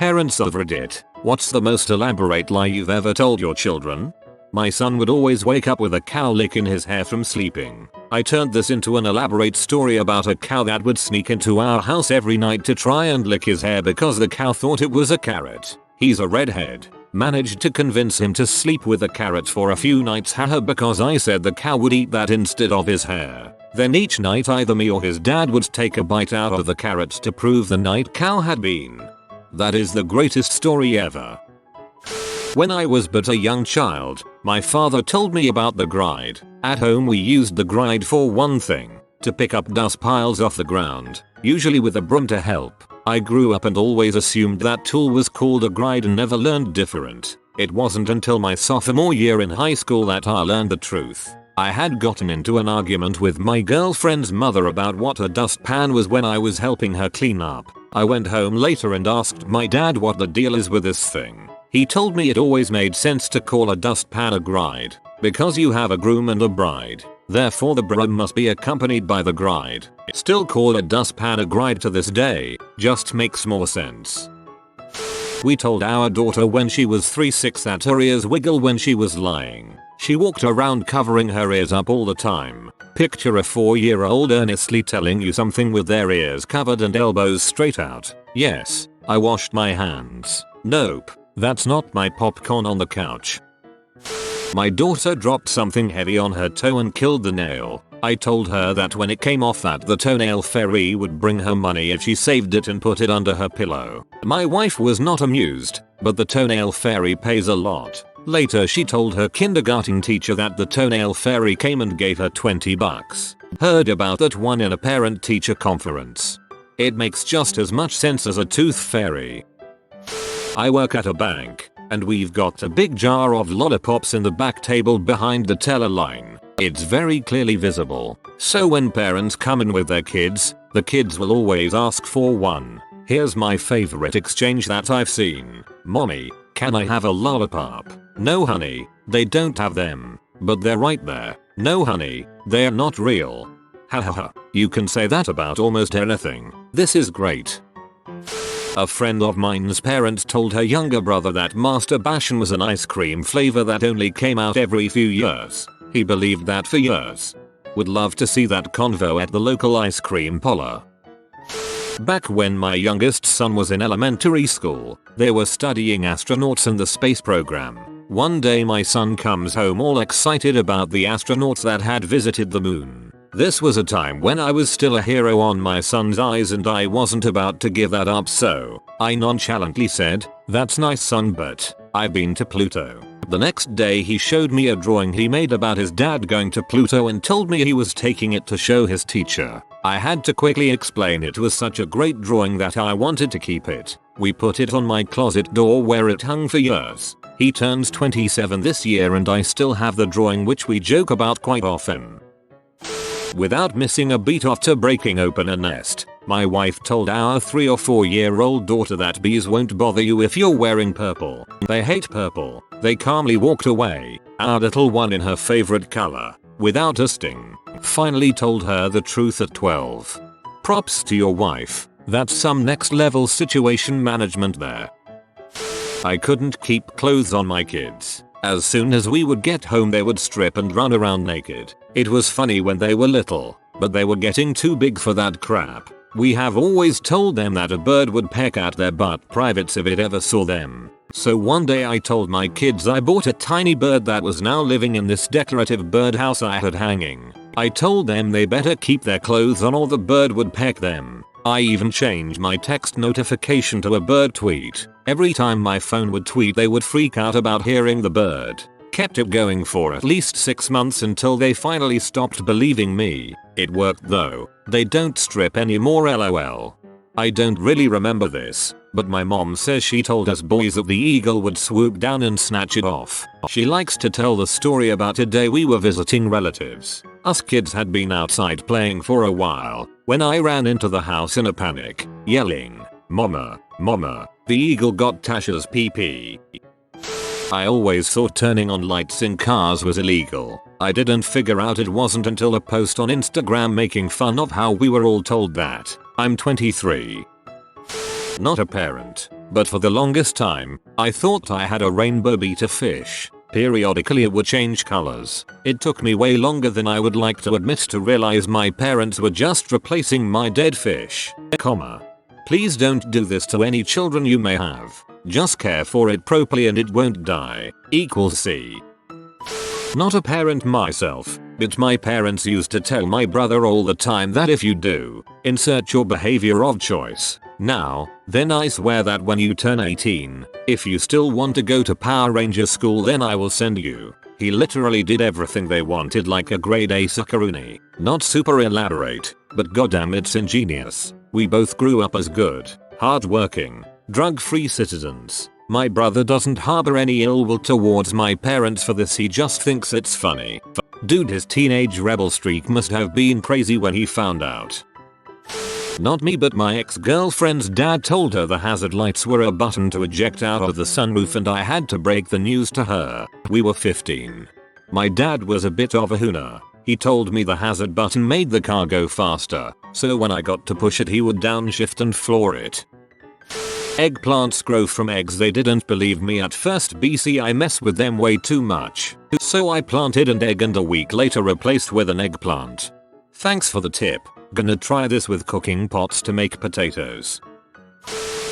Parents of Reddit, what's the most elaborate lie you've ever told your children? My son would always wake up with a cow lick in his hair from sleeping. I turned this into an elaborate story about a cow that would sneak into our house every night to try and lick his hair because the cow thought it was a carrot. He's a redhead. Managed to convince him to sleep with a carrot for a few nights haha because I said the cow would eat that instead of his hair. Then each night either me or his dad would take a bite out of the carrot to prove the night cow had been. That is the greatest story ever. When I was but a young child, my father told me about the gride. At home we used the gride for one thing, to pick up dust piles off the ground, usually with a broom to help. I grew up and always assumed that tool was called a gride and never learned different. It wasn't until my sophomore year in high school that I learned the truth. I had gotten into an argument with my girlfriend's mother about what a dustpan was when I was helping her clean up. I went home later and asked my dad what the deal is with this thing. He told me it always made sense to call a dustpan a gride, because you have a groom and a bride. Therefore the broom must be accompanied by the gride. Still call a dustpan a gride to this day, just makes more sense. We told our daughter when she was 3-6 that her ears wiggle when she was lying. She walked around covering her ears up all the time. Picture a 4-year-old earnestly telling you something with their ears covered and elbows straight out. Yes, I washed my hands. Nope, that's not my popcorn on the couch. My daughter dropped something heavy on her toe and killed the nail. I told her that when it came off that the toenail fairy would bring her money if she saved it and put it under her pillow. My wife was not amused, but the toenail fairy pays a lot. Later she told her kindergarten teacher that the toenail fairy came and gave her 20 bucks. Heard about that one in a parent-teacher conference. It makes just as much sense as a tooth fairy. I work at a bank, and we've got a big jar of lollipops in the back table behind the teller line. It's very clearly visible, so when parents come in with their kids, the kids will always ask for one. Here's my favorite exchange that I've seen. Mommy, can I have a lollipop? No honey, they don't have them, but they're right there. No honey, they're not real. Hahaha, you can say that about almost anything. This is great. A friend of mine's parents told her younger brother that Master Bastion was an ice cream flavor that only came out every few years. He believed that for years. Would love to see that convo at the local ice cream parlor. Back when my youngest son was in elementary school, they were studying astronauts and the space program. One day my son comes home all excited about the astronauts that had visited the moon. This was a time when I was still a hero on my son's eyes and I wasn't about to give that up, so I nonchalantly said, "That's nice son, but I've been to Pluto." The next day he showed me a drawing he made about his dad going to Pluto and told me he was taking it to show his teacher. I had to quickly explain it was such a great drawing that I wanted to keep it. We put it on my closet door where it hung for years. He turns 27 this year and I still have the drawing, which we joke about quite often. Without missing a beat after breaking open a nest, my wife told our 3 or 4-year-old daughter that bees won't bother you if you're wearing purple. They hate purple. They calmly walked away, our little one in her favorite color, without a sting. Finally told her the truth at 12. Props to your wife. That's some next level situation management there. I couldn't keep clothes on my kids. As soon as we would get home they would strip and run around naked. It was funny when they were little, but they were getting too big for that crap. We have always told them that a bird would peck at their butt privates if it ever saw them. So one day I told my kids I bought a tiny bird that was now living in this decorative birdhouse I had hanging. I told them they better keep their clothes on or the bird would peck them. I even changed my text notification to a bird tweet. Every time my phone would tweet they would freak out about hearing the bird. Kept it going for at least 6 months until they finally stopped believing me. It worked though. They don't strip anymore, lol. I don't really remember this, but my mom says she told us boys that the eagle would swoop down and snatch it off. She likes to tell the story about a day we were visiting relatives. Us kids had been outside playing for a while when I ran into the house in a panic, yelling, "Mama, Mama, the eagle got Tasha's pee-pee." I always thought turning on lights in cars was illegal. I didn't figure out it wasn't until a post on Instagram making fun of how we were all told that. I'm 23. Not a parent, but for the longest time, I thought I had a rainbow betta fish. Periodically it would change colors. It took me way longer than I would like to admit to realize my parents were just replacing my dead fish. Please don't do this to any children you may have. Just care for it properly and it won't die. C. Not a parent myself, but my parents used to tell my brother all the time that if you do, insert your behavior of choice. Now, then I swear that when you turn 18, if you still want to go to Power Ranger school then I will send you. He literally did everything they wanted like a grade A Sakuruni. Not super elaborate, but goddamn it's ingenious. We both grew up as good, hardworking, drug-free citizens. My brother doesn't harbor any ill will towards my parents for this, he just thinks it's funny. Dude, his teenage rebel streak must have been crazy when he found out. Not me, but my ex-girlfriend's dad told her the hazard lights were a button to eject out of the sunroof and I had to break the news to her. We were 15. My dad was a bit of a hooner. He told me the hazard button made the car go faster, so when I got to push it he would downshift and floor it. Eggplants grow from eggs. They didn't believe me at first. I mess with them way too much. So I planted an egg and a week later replaced with an eggplant. Thanks for the tip. Gonna try this with cooking pots to make potatoes.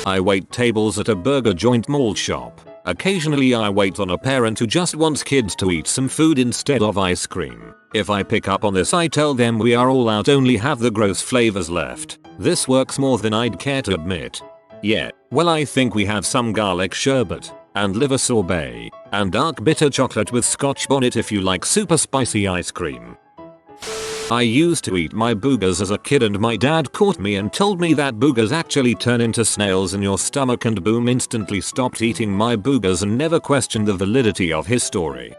I wait tables at a burger joint mall shop. Occasionally I wait on a parent who just wants kids to eat some food instead of ice cream. If I pick up on this I tell them we are all out, only have the gross flavors left. This works more than I'd care to admit. Yeah, well I think we have some garlic sherbet, and liver sorbet, and dark bitter chocolate with scotch bonnet if you like super spicy ice cream. I used to eat my boogers as a kid and my dad caught me and told me that boogers actually turn into snails in your stomach, and boom, instantly stopped eating my boogers and never questioned the validity of his story.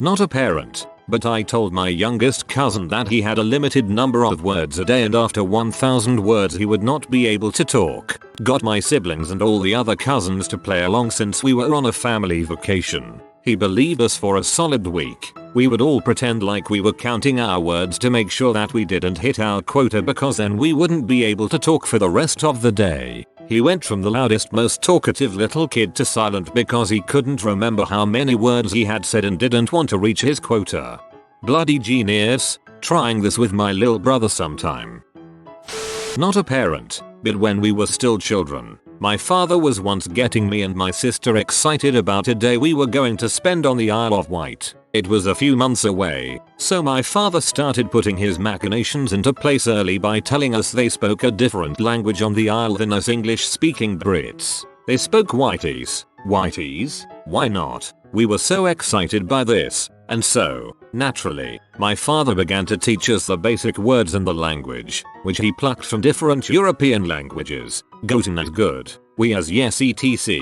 Not a parent, but I told my youngest cousin that he had a limited number of words a day and after 1,000 words he would not be able to talk. Got my siblings and all the other cousins to play along since we were on a family vacation. He believed us for a solid week. We would all pretend like we were counting our words to make sure that we didn't hit our quota, because then we wouldn't be able to talk for the rest of the day. He went from the loudest, most talkative little kid to silent because he couldn't remember how many words he had said and didn't want to reach his quota. Bloody genius. Trying this with my little brother sometime. Not a parent, but when we were still children, my father was once getting me and my sister excited about a day we were going to spend on the Isle of Wight. It was a few months away, so my father started putting his machinations into place early by telling us they spoke a different language on the isle than us English-speaking Brits. They spoke Whiteys. Whiteys? Why not? We were so excited by this, and so, naturally, my father began to teach us the basic words in the language, which he plucked from different European languages. Goten as good, we as yes etc.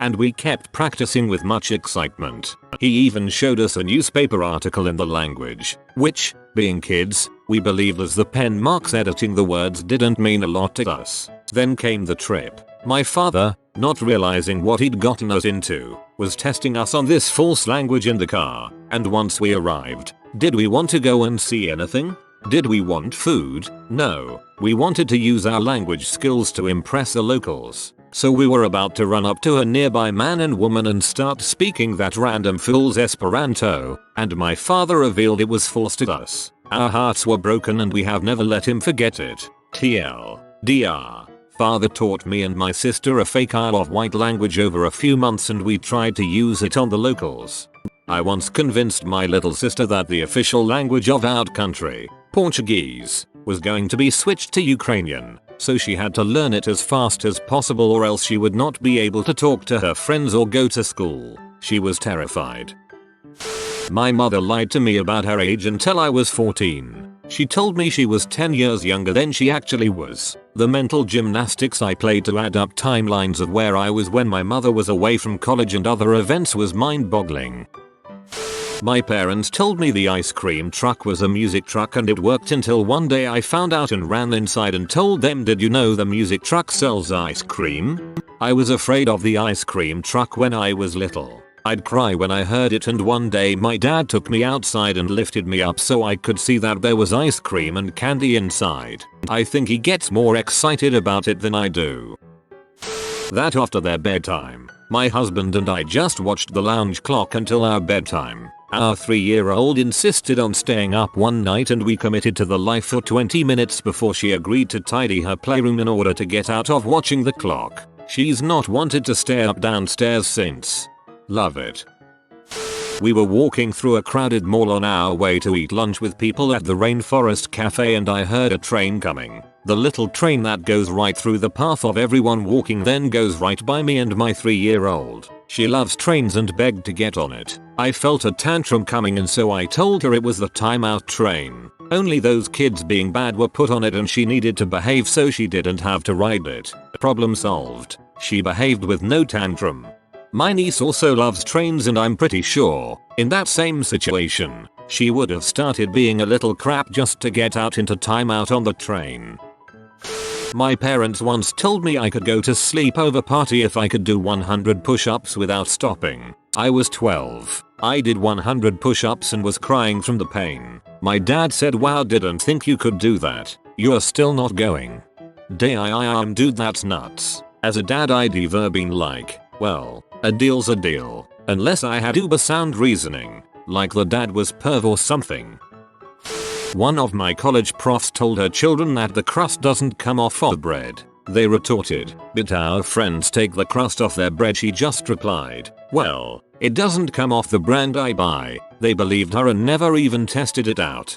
And we kept practicing with much excitement. He even showed us a newspaper article in the language, which, being kids, we believed as the pen marks editing the words didn't mean a lot to us. Then came the trip. My father, not realizing what he'd gotten us into, was testing us on this false language in the car, and once we arrived, did we want to go and see anything? Did we want food? No, we wanted to use our language skills to impress the locals. So we were about to run up to a nearby man and woman and start speaking that random fool's Esperanto, and my father revealed it was forced at us. Our hearts were broken and we have never let him forget it. TLDR. Father taught me and my sister a fake Isle of Wight language over a few months and we tried to use it on the locals. I once convinced my little sister that the official language of our country, Portuguese, was going to be switched to Ukrainian, so she had to learn it as fast as possible or else she would not be able to talk to her friends or go to school. She was terrified. My mother lied to me about her age until I was 14. She told me she was 10 years younger than she actually was. The mental gymnastics I played to add up timelines of where I was when my mother was away from college and other events was mind-boggling. My parents told me the ice cream truck was a music truck and it worked until one day I found out and ran inside and told them, did you know the music truck sells ice cream? I was afraid of the ice cream truck when I was little. I'd cry when I heard it, and one day my dad took me outside and lifted me up so I could see that there was ice cream and candy inside. I think he gets more excited about it than I do. That after their bedtime, my husband and I just watched the lounge clock until our bedtime. Our 3-year-old insisted on staying up one night and we committed to the lie for 20 minutes before she agreed to tidy her playroom in order to get out of watching the clock. She's not wanted to stay up downstairs since. Love it. We were walking through a crowded mall on our way to eat lunch with people at the Rainforest Cafe and I heard a train coming. The little train that goes right through the path of everyone walking then goes right by me and my 3-year-old. She loves trains and begged to get on it. I felt a tantrum coming and so I told her it was the timeout train. Only those kids being bad were put on it and she needed to behave so she didn't have to ride it. Problem solved. She behaved with no tantrum. My niece also loves trains and I'm pretty sure, in that same situation, she would have started being a little crap just to get out into timeout on the train. My parents once told me I could go to sleepover party if I could do 100 push-ups without stopping. I was 12. I did 100 push-ups and was crying from the pain. My dad said, "Wow, didn't think you could do that. You're still not going." Dude, that's nuts. As a dad I'd either been like, well, a deal's a deal, unless I had uber sound reasoning, like the dad was perv or something. One of my college profs told her children that the crust doesn't come off of bread. They retorted, "But our friends take the crust off their bread." She just replied, "Well, it doesn't come off the brand I buy." They believed her and never even tested it out.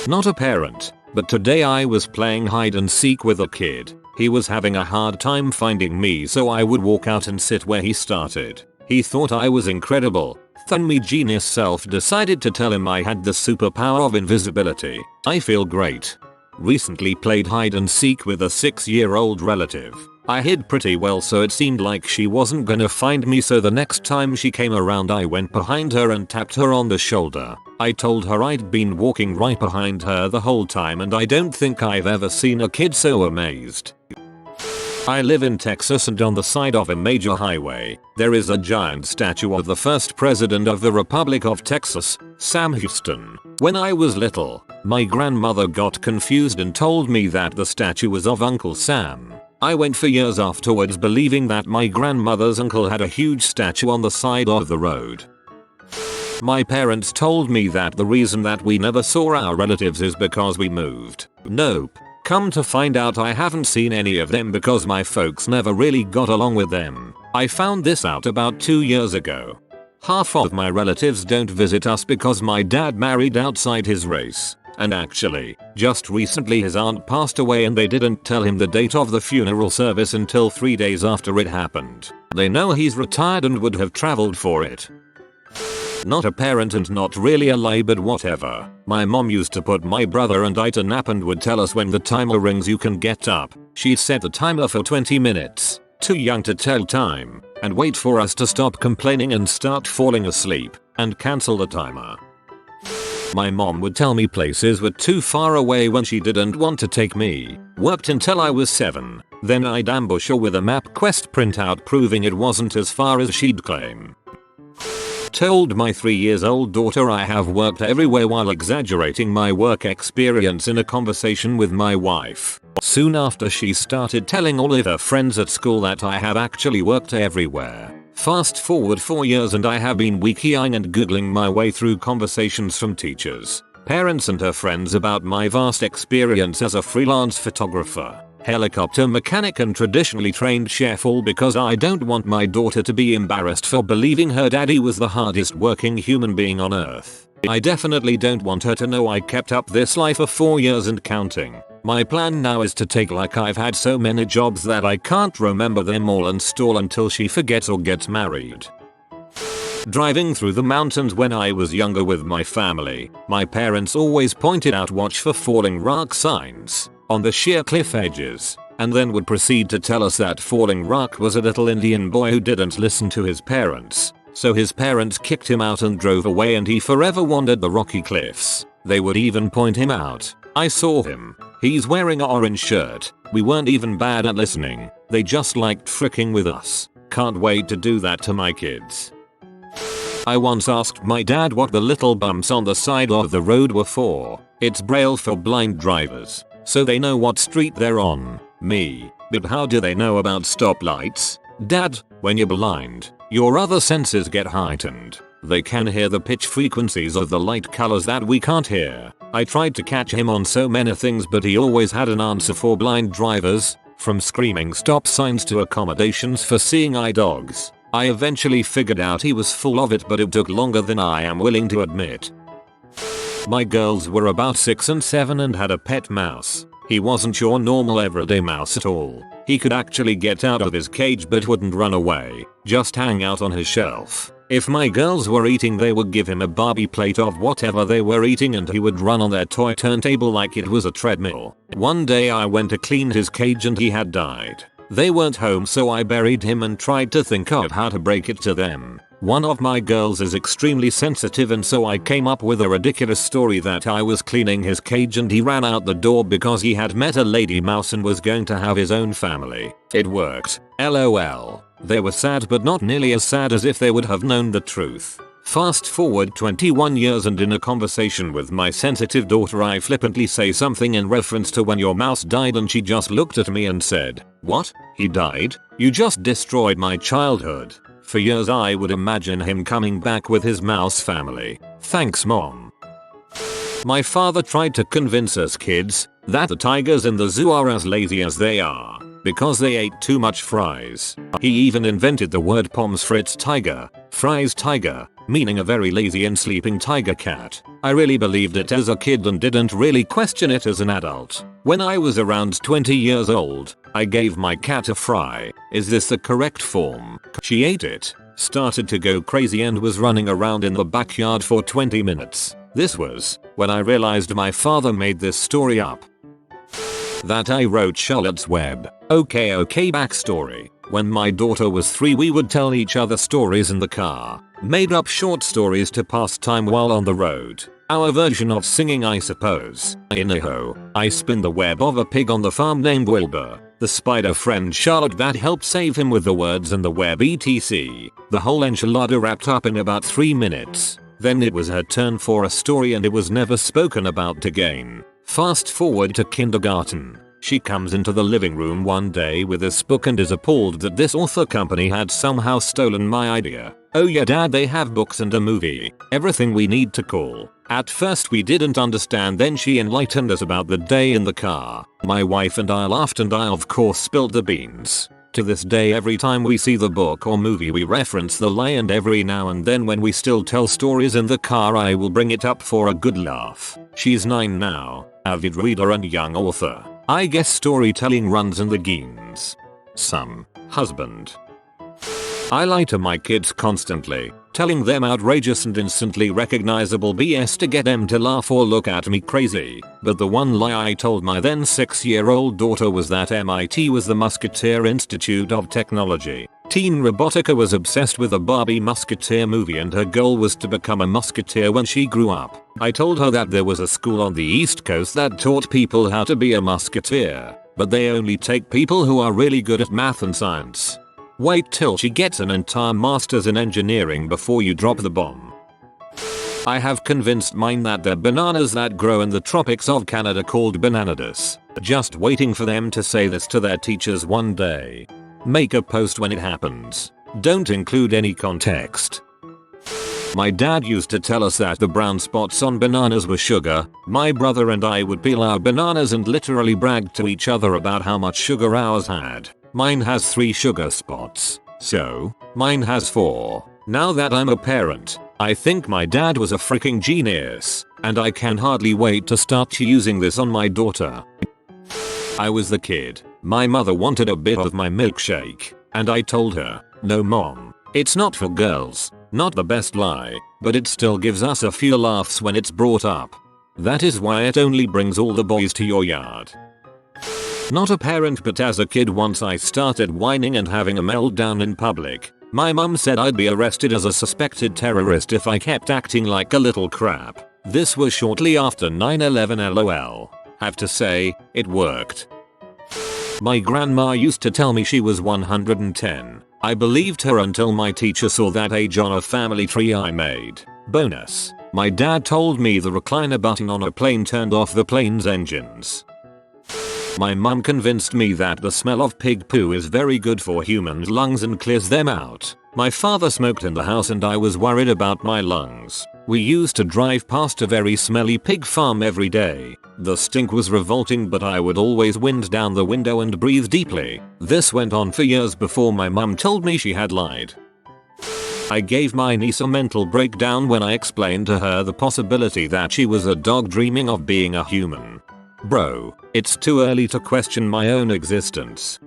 Not a parent, but today I was playing hide and seek with a kid. He was having a hard time finding me so I would walk out and sit where he started. He thought I was incredible. Then me genius self decided to tell him I had the superpower of invisibility. I feel great. Recently played hide and seek with a 6-year-old relative. I hid pretty well so it seemed like she wasn't gonna find me, so the next time she came around I went behind her and tapped her on the shoulder. I told her I'd been walking right behind her the whole time and I don't think I've ever seen a kid so amazed. I live in Texas and on the side of a major highway, there is a giant statue of the first president of the Republic of Texas, Sam Houston. When I was little, my grandmother got confused and told me that the statue was of Uncle Sam. I went for years afterwards believing that my grandmother's uncle had a huge statue on the side of the road. My parents told me that the reason that we never saw our relatives is because we moved. Nope. Come to find out I haven't seen any of them because my folks never really got along with them. I found this out about 2 years ago. Half of my relatives don't visit us because my dad married outside his race. And actually, just recently his aunt passed away and they didn't tell him the date of the funeral service until 3 days after it happened. They know he's retired and would have traveled for it. Not a parent and not really a lie, but whatever. My mom used to put my brother and I to nap and would tell us when the timer rings you can get up. She'd set the timer for 20 minutes, too young to tell time, and wait for us to stop complaining and start falling asleep, and cancel the timer. My mom would tell me places were too far away when she didn't want to take me. Worked until I was 7. Then I'd ambush her with a MapQuest printout proving it wasn't as far as she'd claim. Told my 3-year-old daughter I have worked everywhere while exaggerating my work experience in a conversation with my wife. Soon after she started telling all of her friends at school that I have actually worked everywhere. Fast forward 4 years and I have been wiki-ing and googling my way through conversations from teachers, parents and her friends about my vast experience as a freelance photographer, helicopter mechanic and traditionally trained chef, all because I don't want my daughter to be embarrassed for believing her daddy was the hardest working human being on earth. I definitely don't want her to know I kept up this life for 4 years and counting. My plan now is to take like I've had so many jobs that I can't remember them all and stall until she forgets or gets married. Driving through the mountains when I was younger with my family, my parents always pointed out watch for falling rock signs on the sheer cliff edges, and then would proceed to tell us that falling rock was a little Indian boy who didn't listen to his parents, so his parents kicked him out and drove away and he forever wandered the rocky cliffs. They would even point him out. I saw him. He's wearing an orange shirt. We weren't even bad at listening. They just liked fricking with us. Can't wait to do that to my kids. I once asked my dad what the little bumps on the side of the road were for. It's braille for blind drivers, so they know what street they're on. Me. But how do they know about stoplights? Dad, when you're blind, your other senses get heightened. They can hear the pitch frequencies of the light colors that we can't hear. I tried to catch him on so many things, but he always had an answer for blind drivers, from screaming stop signs to accommodations for seeing eye dogs. I eventually figured out he was full of it, but it took longer than I am willing to admit. My girls were about 6 and 7 and had a pet mouse. He wasn't your normal everyday mouse at all. He could actually get out of his cage but wouldn't run away, just hang out on his shelf. If my girls were eating, they would give him a Barbie plate of whatever they were eating and he would run on their toy turntable like it was a treadmill. One day I went to clean his cage and he had died. They weren't home, so I buried him and tried to think of how to break it to them. One of my girls is extremely sensitive, and so I came up with a ridiculous story that I was cleaning his cage and he ran out the door because he had met a lady mouse and was going to have his own family. It worked. LOL. They were sad, but not nearly as sad as if they would have known the truth. Fast forward 21 years and in a conversation with my sensitive daughter I flippantly say something in reference to when your mouse died and she just looked at me and said, "What? He died? You just destroyed my childhood." For years I would imagine him coming back with his mouse family. Thanks, Mom. My father tried to convince us kids that the tigers in the zoo are as lazy as they are because they ate too much fries. He even invented the word pommes frites tiger, fries tiger, meaning a very lazy and sleeping tiger cat. I really believed it as a kid and didn't really question it as an adult. When I was around 20 years old, I gave my cat a fry. Is this the correct form? She ate it, started to go crazy and was running around in the backyard for 20 minutes. This was when I realized my father made this story up. That I wrote Charlotte's Web. Okay, backstory. When my daughter was 3, we would tell each other stories in the car. Made up short stories to pass time while on the road. Our version of singing, I suppose. In Idaho, I spin the web of a pig on the farm named Wilbur, the spider friend Charlotte that helped save him with the words and the web etc. The whole enchilada wrapped up in about 3 minutes. Then it was her turn for a story and it was never spoken about again. Fast forward to kindergarten. She comes into the living room one day with this book and is appalled that this author company had somehow stolen my idea. "Oh yeah, Dad, they have books and a movie. Everything we need to call." At first we didn't understand, then she enlightened us about the day in the car. My wife and I laughed and I of course spilled the beans. To this day, every time we see the book or movie we reference the lie, and every now and then when we still tell stories in the car I will bring it up for a good laugh. She's 9 now, avid reader and young author. I guess storytelling runs in the genes. Some husband. I lie to my kids constantly, telling them outrageous and instantly recognizable BS to get them to laugh or look at me crazy. But the one lie I told my then 6-year-old daughter was that MIT was the Musketeer Institute of Technology. Teen Robotica was obsessed with a Barbie Musketeer movie and her goal was to become a musketeer when she grew up. I told her that there was a school on the East Coast that taught people how to be a musketeer, but they only take people who are really good at math and science. Wait till she gets an entire master's in engineering before you drop the bomb. I have convinced mine that they're bananas that grow in the tropics of Canada called bananadas. Just waiting for them to say this to their teachers one day. Make a post when it happens. Don't include any context. My dad used to tell us that the brown spots on bananas were sugar. My brother and I would peel our bananas and literally brag to each other about how much sugar ours had. Mine has 3 sugar spots. So, mine has 4. Now that I'm a parent, I think my dad was a freaking genius, and I can hardly wait to start using this on my daughter. I was the kid. My mother wanted a bit of my milkshake, and I told her, "No, Mom, it's not for girls." Not the best lie, but it still gives us a few laughs when it's brought up. That is why it only brings all the boys to your yard. Not a parent, but as a kid once I started whining and having a meltdown in public. My mum said I'd be arrested as a suspected terrorist if I kept acting like a little crap. This was shortly after 9/11 LOL. Have to say, it worked. My grandma used to tell me she was 110. I believed her until my teacher saw that age on a family tree I made. Bonus. My dad told me the recliner button on a plane turned off the plane's engines. My mum convinced me that the smell of pig poo is very good for humans' lungs and clears them out. My father smoked in the house and I was worried about my lungs. We used to drive past a very smelly pig farm every day. The stink was revolting, but I would always wind down the window and breathe deeply. This went on for years before my mum told me she had lied. I gave my niece a mental breakdown when I explained to her the possibility that she was a dog dreaming of being a human. Bro, it's too early to question my own existence.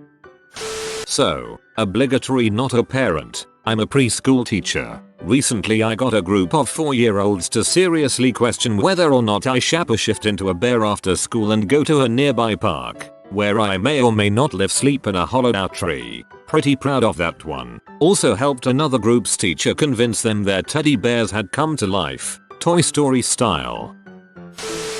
So, obligatory not a parent. I'm a preschool teacher. Recently I got a group of 4-year-olds to seriously question whether or not I shap a shift into a bear after school and go to a nearby park, where I may or may not sleep in a hollowed out tree. Pretty proud of that one. Also helped another group's teacher convince them their teddy bears had come to life, Toy Story style.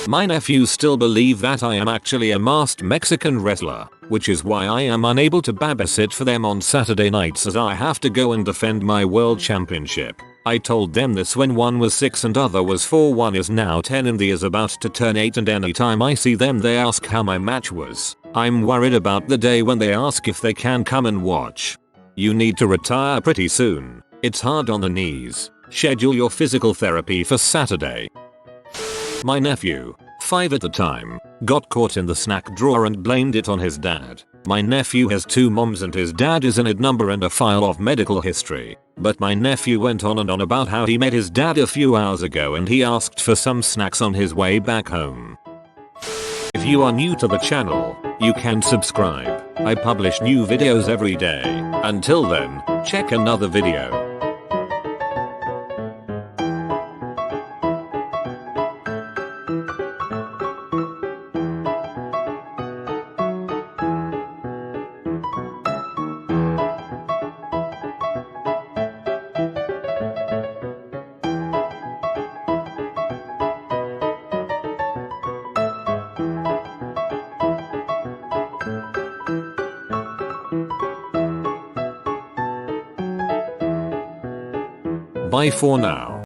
My nephews still believe that I am actually a masked Mexican wrestler, which is why I am unable to babysit for them on Saturday nights as I have to go and defend my world championship. I told them this when one was 6 and other was 4. One is now 10 and the is about to turn 8, and anytime I see them they ask how my match was. I'm worried about the day when they ask if they can come and watch. You need to retire pretty soon. It's hard on the knees. Schedule your physical therapy for Saturday. My nephew, 5 at the time, got caught in the snack drawer and blamed it on his dad. My nephew has 2 moms and his dad is an ID number and a file of medical history. But my nephew went on and on about how he met his dad a few hours ago and he asked for some snacks on his way back home. If you are new to the channel, you can subscribe. I publish new videos every day. Until then, check another video. Bye for now.